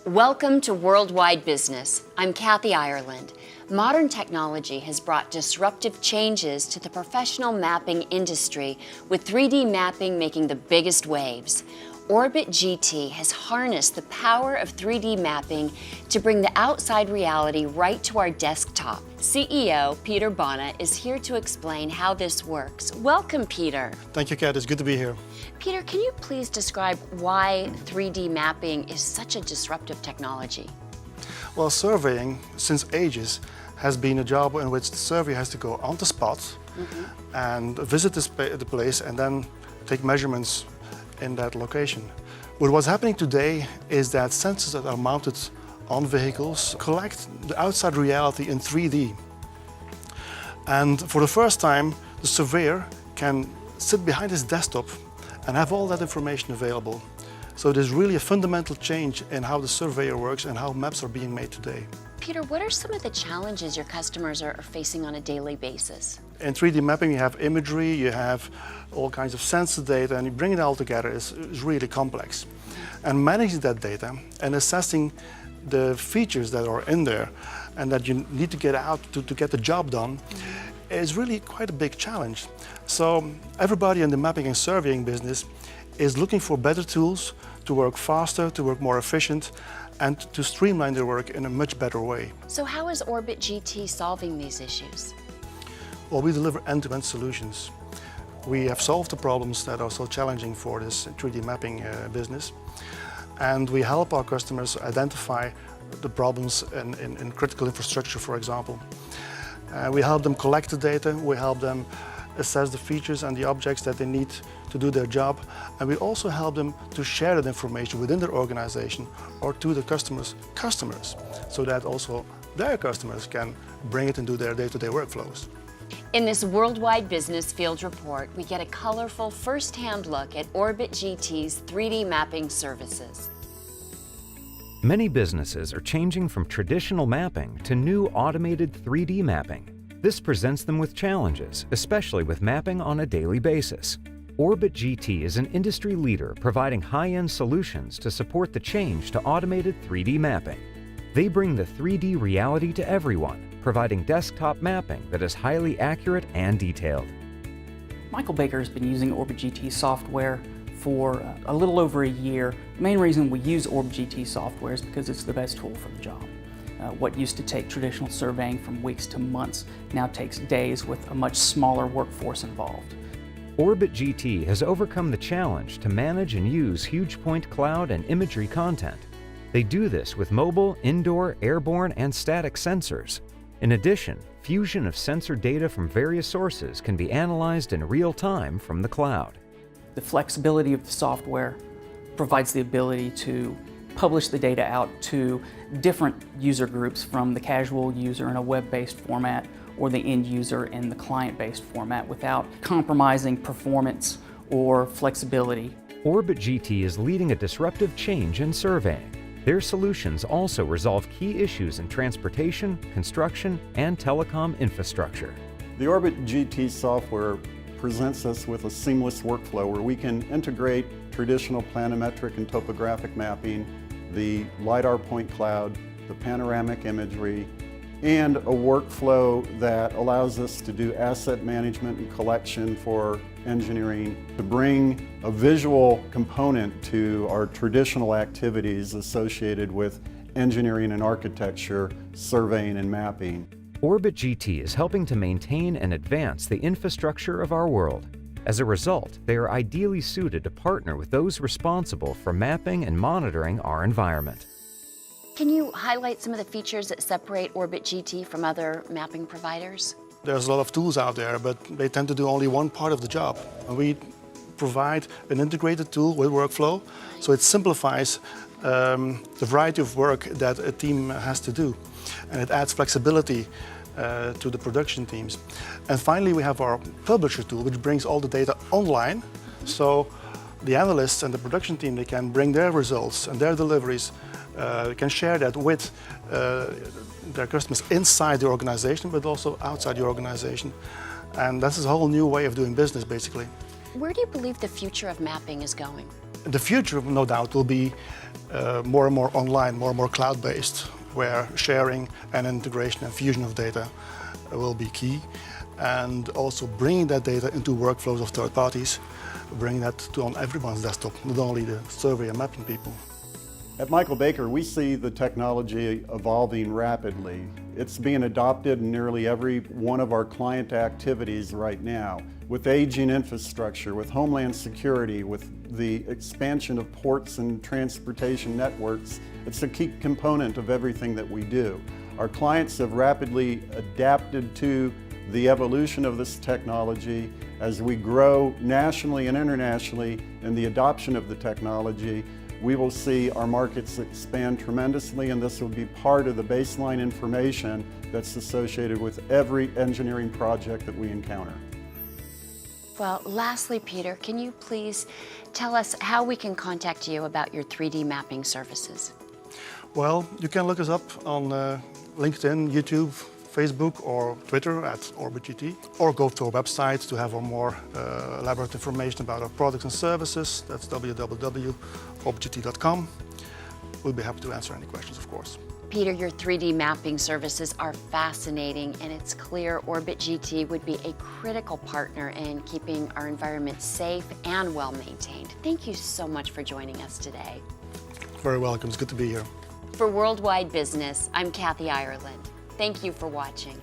Welcome to Worldwide Business. I'm Kathy Ireland. Modern technology has brought disruptive changes to the professional mapping industry, with 3D mapping making the biggest waves. Orbit GT has harnessed the power of 3D mapping to bring the outside reality right to our desktop. CEO Peter Bonnet is here to explain how this works. Welcome, Peter. Thank you, Kat. It's good to be here. Peter, can you please describe why 3D mapping is such a disruptive technology? Well, surveying, since ages, has been a job in which the surveyor has to go on the spot and visit the place and then take measurements in that location. But what's happening today is that sensors that are mounted on vehicles collect the outside reality in 3D. And for the first time, the surveyor can sit behind his desktop and have all that information available. So there's really a fundamental change in how the surveyor works and how maps are being made today. Peter, what are some of the challenges your customers are facing on a daily basis? In 3D mapping, you have imagery, you have all kinds of sensor data, and you bring it all together is really complex. And managing that data and assessing the features that are in there and that you need to get out to get the job done is really quite a big challenge. So everybody in the mapping and surveying business is looking for better tools to work faster, to work more efficient, and to streamline their work in a much better way. So how is Orbit GT solving these issues? Well, we deliver end-to-end solutions. We have solved the problems that are so challenging for this 3D mapping business, and we help our customers identify the problems in critical infrastructure, for example. We help them collect the data, we help them assess the features and the objects that they need to do their job, and we also help them to share that information within their organization or to the customers' customers, so that also their customers can bring it into their day-to-day workflows. In this Worldwide Business Field Report, we get a colorful first-hand look at Orbit GT's 3D mapping services. Many businesses are changing from traditional mapping to new automated 3D mapping. This presents them with challenges, especially with mapping on a daily basis. Orbit GT is an industry leader providing high-end solutions to support the change to automated 3D mapping. They bring the 3D reality to everyone, providing desktop mapping that is highly accurate and detailed. Michael Baker has been using Orbit GT software for a little over a year. The main reason we use Orbit GT software is because it's the best tool for the job. What used to take traditional surveying from weeks to months now takes days with a much smaller workforce involved. Orbit GT has overcome the challenge to manage and use huge point cloud and imagery content. They do this with mobile, indoor, airborne, and static sensors. In addition, fusion of sensor data from various sources can be analyzed in real time from the cloud. The flexibility of the software provides the ability to publish the data out to different user groups, from the casual user in a web-based format or the end user in the client-based format, without compromising performance or flexibility. Orbit GT is leading a disruptive change in surveying. Their solutions also resolve key issues in transportation, construction, and telecom infrastructure. The Orbit GT software presents us with a seamless workflow where we can integrate traditional planimetric and topographic mapping, the LiDAR point cloud, the panoramic imagery, and a workflow that allows us to do asset management and collection for engineering, to bring a visual component to our traditional activities associated with engineering and architecture, surveying and mapping. Orbit GT is helping to maintain and advance the infrastructure of our world. As a result, they are ideally suited to partner with those responsible for mapping and monitoring our environment. Can you highlight some of the features that separate Orbit GT from other mapping providers? There's a lot of tools out there, but they tend to do only one part of the job. And we provide an integrated tool with workflow, so it simplifies the variety of work that a team has to do. And it adds flexibility to the production teams. And finally, we have our publisher tool, which brings all the data online. So the analysts and the production team, they can bring their results and their deliveries, can share that with their customers inside the organization, but also outside the organization. And this is a whole new way of doing business, basically. Where do you believe the future of mapping is going? The future, no doubt, will be more and more online, more and more cloud-based, where sharing and integration and fusion of data will be key, and also bringing that data into workflows of third parties, bringing that on everyone's desktop, not only the survey and mapping people. At Michael Baker, we see the technology evolving rapidly. It's being adopted in nearly every one of our client activities right now. With aging infrastructure, with homeland security, with the expansion of ports and transportation networks, it's a key component of everything that we do. Our clients have rapidly adapted to the evolution of this technology. As we grow nationally and internationally in the adoption of the technology, we will see our markets expand tremendously, and this will be part of the baseline information that's associated with every engineering project that we encounter. Well, lastly, Peter, can you please tell us how we can contact you about your 3D mapping services? Well, you can look us up on LinkedIn, YouTube, Facebook or Twitter at OrbitGT, or go to our website to have more elaborate information about our products and services. That's www.orbitgt.com. We'll be happy to answer any questions, of course. Peter, your 3D mapping services are fascinating, and it's clear OrbitGT would be a critical partner in keeping our environment safe and well maintained. Thank you so much for joining us today. Very welcome. It's good to be here. For Worldwide Business, I'm Kathy Ireland. Thank you for watching.